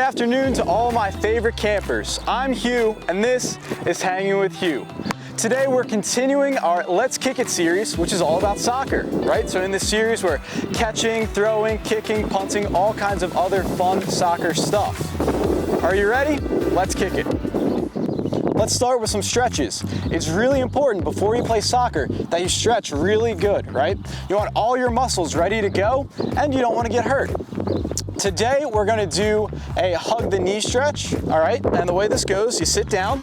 afternoon to all my favorite campers. I'm Hugh, and this is Hanging with Hugh. Today we're continuing our Let's Kick It series, which is all about soccer, right? So in this series we're catching, throwing, kicking, punting, all kinds of other fun soccer stuff. Are you ready? Let's kick it. Let's start with some stretches. It's really important before you play soccer that you stretch really good, right? You want all your muscles ready to go, and you don't want to get hurt. Today we're going to do a hug the knee stretch, all right? And the way this goes, you sit down,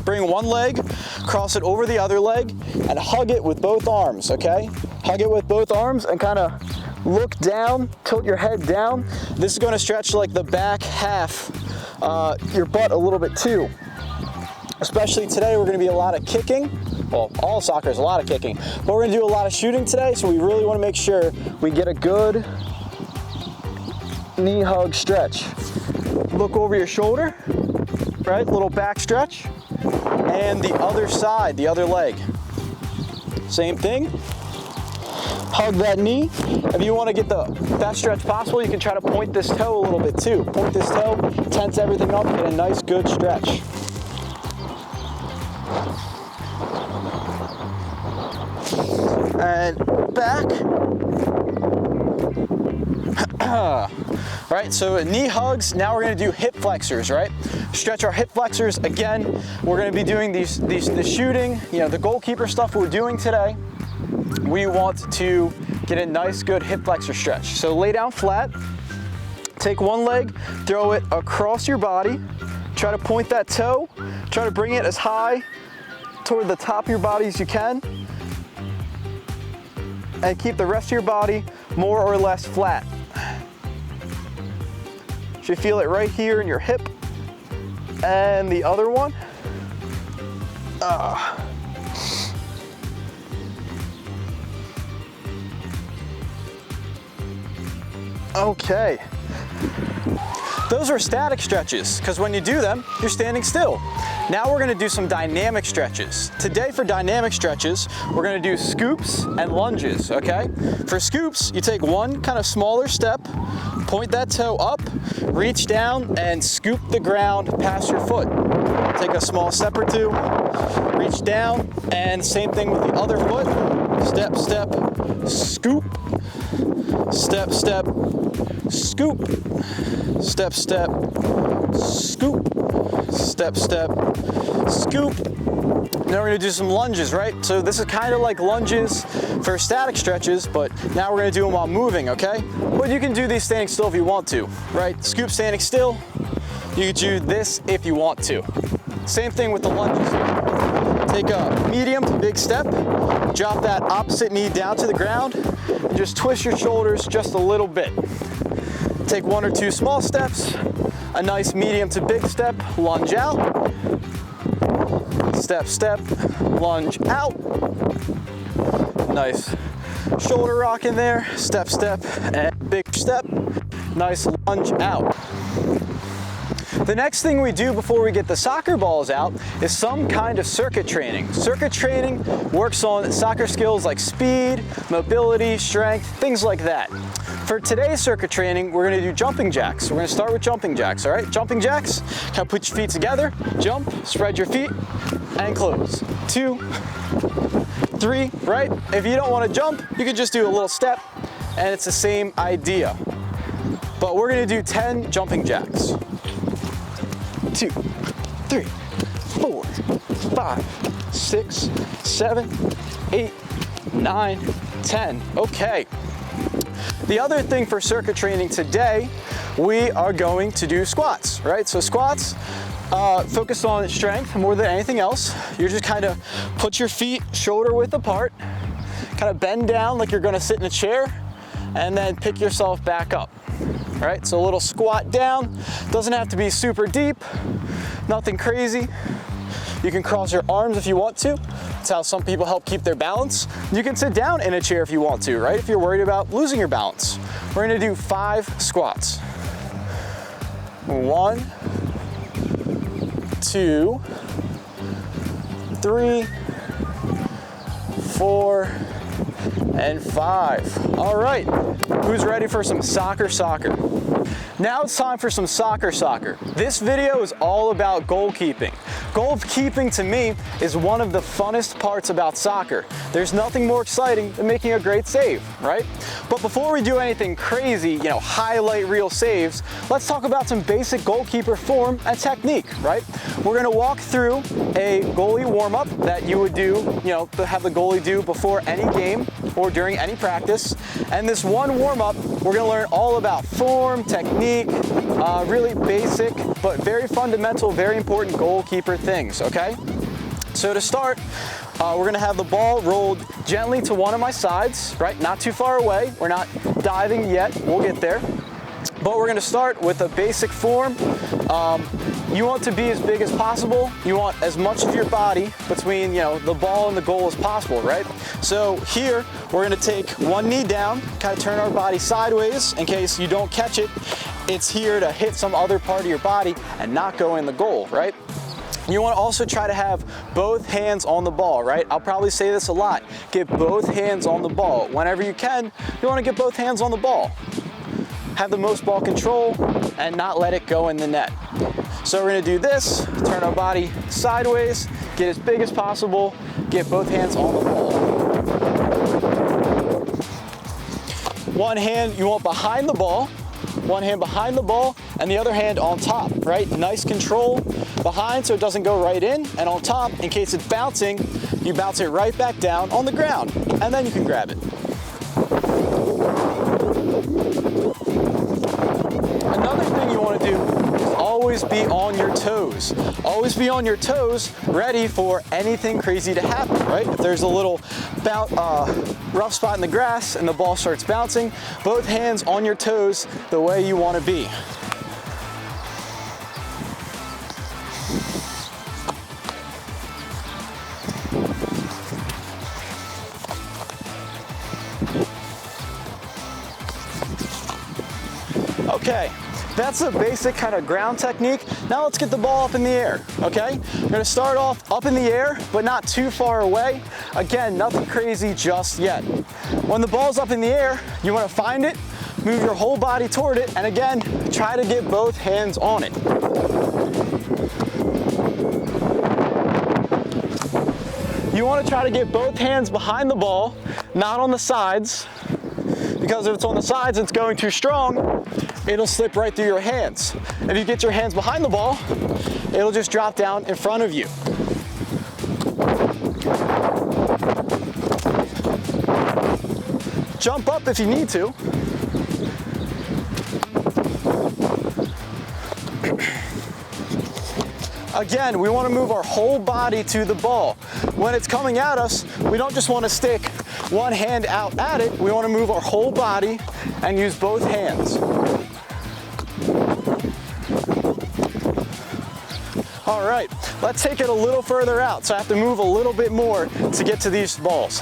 bring one leg, cross it over the other leg, and hug it with both arms, okay? Hug it with both arms and kind of look down, tilt your head down. This is going to stretch like the back half, your butt a little bit too. Especially today, we're going to be a lot of kicking. Well, all soccer is a lot of kicking, but we're going to do a lot of shooting today, so we really want to make sure we get a good knee hug stretch. Look over your shoulder, right? Little back stretch. And the other side, the other leg. Same thing. Hug that knee. If you want to get the best stretch possible, you can try to point this toe a little bit too. Point this toe, tense everything up, get a nice good stretch. And back. Right, so knee hugs. Now we're going to do hip flexors, right? Stretch our hip flexors. Again, we're going to be doing the shooting, the goalkeeper stuff we're doing today. We want to get a nice good hip flexor stretch. So lay down flat, take one leg, throw it across your body, try to point that toe, try to bring it as high toward the top of your body as you can, and keep the rest of your body more or less flat. You should feel it right here in your hip. And the other one. Okay. Those are static stretches, because when you do them, you're standing still. Now we're going to do some dynamic stretches. Today for dynamic stretches, we're going to do scoops and lunges, okay? For scoops, you take one kind of smaller step, point that toe up, reach down, and scoop the ground past your foot. Take a small step or two, reach down, and same thing with the other foot. Step, step, scoop, step, step, scoop, step, step, scoop, step, step, scoop. Now we're going to do some lunges, right? So this is kind of like lunges for static stretches, but now we're going to do them while moving, okay? But you can do these standing still if you want to, right? Scoop standing still. You can do this if you want to. Same thing with the lunges here. Take a medium to big step, drop that opposite knee down to the ground, and just twist your shoulders just a little bit. Take one or two small steps, a nice medium to big step, lunge out, step, step, lunge out, nice shoulder rock in there, step, step, and big step, nice lunge out. The next thing we do before we get the soccer balls out is some kind of circuit training. Circuit training works on soccer skills like speed, mobility, strength, things like that. For today's circuit training, we're going to do jumping jacks. We're going to start with jumping jacks, all right? Jumping jacks, kind of put your feet together, jump, spread your feet, and close. 2, 3, right? If you don't want to jump, you can just do a little step, and it's the same idea. But we're going to do 10 jumping jacks. 2, 3, 4, 5, 6, 7, 8, 9, 10. Okay. The other thing for circuit training today, we are going to do squats, right? So squats, focus on strength more than anything else. You're just kind of put your feet shoulder width apart, kind of bend down like you're going to sit in a chair, and then pick yourself back up. All right, so a little squat down. Doesn't have to be super deep, nothing crazy. You can cross your arms if you want to. That's how some people help keep their balance. You can sit down in a chair if you want to, right? If you're worried about losing your balance. We're gonna do 5 squats. 1, 2, 3, 4, and 5. All right, who's ready for some soccer? Now it's time for some soccer. This video is all about goalkeeping. Goalkeeping to me is one of the funnest parts about soccer. There's nothing more exciting than making a great save, right? But before we do anything crazy, highlight reel saves, let's talk about some basic goalkeeper form and technique, right? We're gonna walk through a goalie warm-up that you would do, have the goalie do before any game or during any practice. And this one warm-up, we're gonna learn all about form, technique, really basic, but very fundamental, very important goalkeeper things, okay? So to start, we're gonna have the ball rolled gently to one of my sides, right? Not too far away. We're not diving yet, we'll get there. But we're gonna start with a basic form. You want to be as big as possible. You want as much of your body between the ball and the goal as possible, right? So here, we're gonna take one knee down, kind of turn our body sideways in case you don't catch it. It's here to hit some other part of your body and not go in the goal, right? You want to also try to have both hands on the ball, right? I'll probably say this a lot. Get both hands on the ball. Whenever you can, you want to get both hands on the ball. Have the most ball control and not let it go in the net. So we're going to do this, turn our body sideways, get as big as possible, get both hands on the ball. One hand you want behind the ball, one hand behind the ball, and the other hand on top, right? Nice control behind so it doesn't go right in, and on top, in case it's bouncing, you bounce it right back down on the ground, and then you can grab it. Another thing you want to do is always be on your toes. Always be on your toes, ready for anything crazy to happen, right? If there's a little rough spot in the grass and the ball starts bouncing, both hands on your toes the way you want to be. Okay, that's the basic kind of ground technique. Now let's get the ball up in the air, okay? We're gonna start off up in the air, but not too far away. Again, nothing crazy just yet. When the ball's up in the air, you wanna find it, move your whole body toward it, and again, try to get both hands on it. You wanna try to get both hands behind the ball, not on the sides, because if it's on the sides, it's going too strong, it'll slip right through your hands. If you get your hands behind the ball, it'll just drop down in front of you. Jump up if you need to. Again, we want to move our whole body to the ball. When it's coming at us, we don't just want to stick one hand out at it, we want to move our whole body and use both hands. All right, let's take it a little further out. So I have to move a little bit more to get to these balls.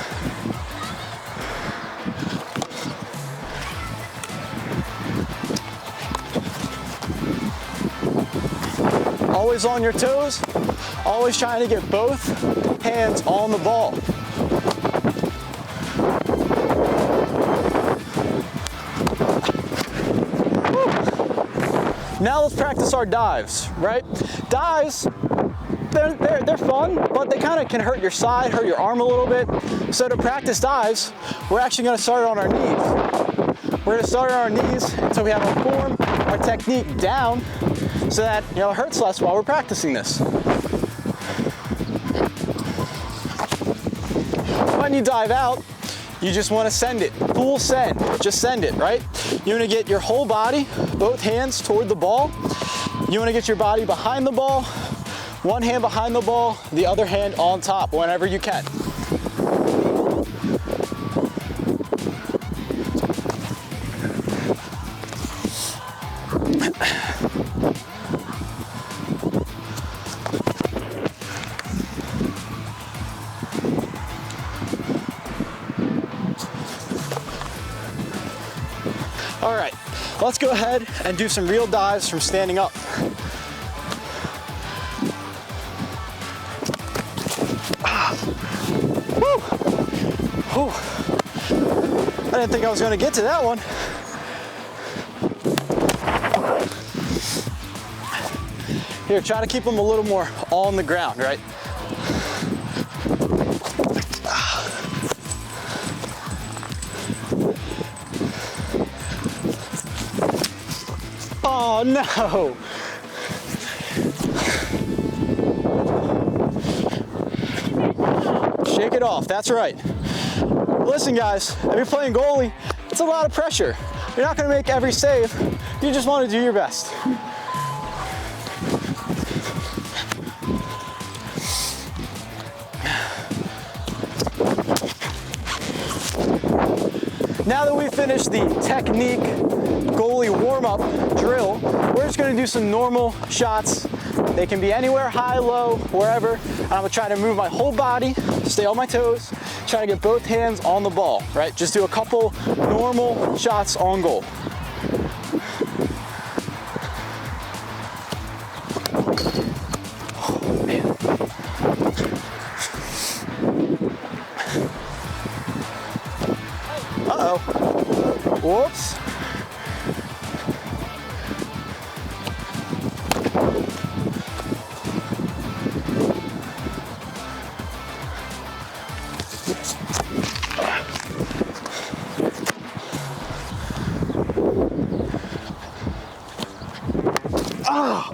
Always on your toes, always trying to get both hands on the ball. Now let's practice our dives, right? Dives, they're fun, but they kind of can hurt your side, hurt your arm a little bit. So to practice dives, we're actually going to start on our knees. We're going to start on our knees until we have our form, our technique down, so that it hurts less while we're practicing this. When you dive out, you just want to send it, full send, just send it, right? You want to get your whole body, both hands toward the ball. You want to get your body behind the ball, one hand behind the ball, the other hand on top whenever you can. All right, let's go ahead and do some real dives from standing up. Whew. I didn't think I was going to get to that one. Here, try to keep them a little more on the ground, right? Oh no! Shake it off, that's right. Listen guys, if you're playing goalie, it's a lot of pressure. You're not gonna make every save, you just wanna do your best. Now that we've finished the technique goalie warm-up drill, we're just gonna do some normal shots. They can be anywhere, high, low, wherever. I'm gonna try to move my whole body, stay on my toes, try to get both hands on the ball, right? Just do a couple normal shots on goal. Oh, man. Uh-oh. Whoops. Oh.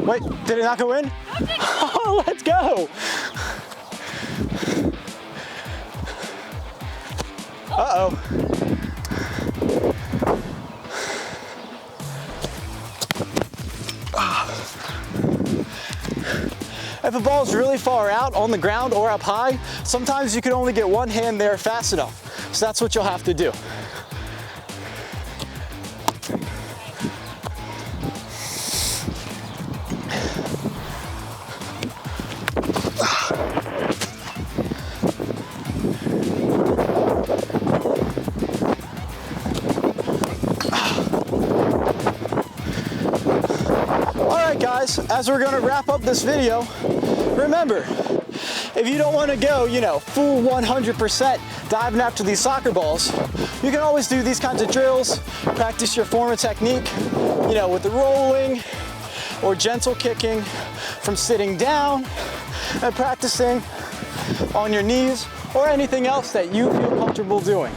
Wait, did it not go in? Oh, let's go. Uh-oh. If a ball's really far out on the ground or up high, sometimes you can only get one hand there fast enough. So that's what you'll have to do. Guys, as we're gonna wrap up this video, remember, if you don't want to go, full 100% diving after these soccer balls, you can always do these kinds of drills, practice your form of technique, with the rolling or gentle kicking from sitting down and practicing on your knees or anything else that you feel comfortable doing.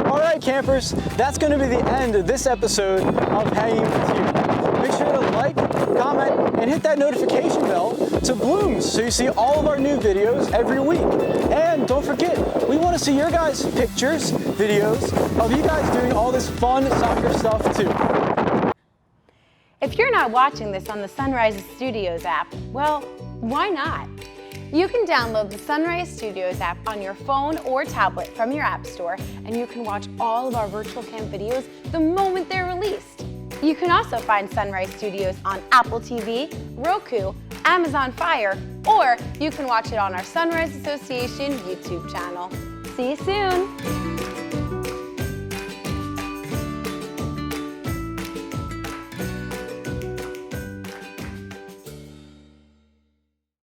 All right, campers, that's going to be the end of this episode of Hanging With You. Make sure to like, comment, and hit that notification bell to Blooms so you see all of our new videos every week. And don't forget, we want to see your guys' pictures, videos of you guys doing all this fun soccer stuff too. If you're not watching this on the Sunrise Studios app, well, why not? You can download the Sunrise Studios app on your phone or tablet from your app store, and you can watch all of our virtual camp videos the moment they're released. You can also find Sunrise Studios on Apple TV, Roku, Amazon Fire, or you can watch it on our Sunrise Association YouTube channel. See you soon!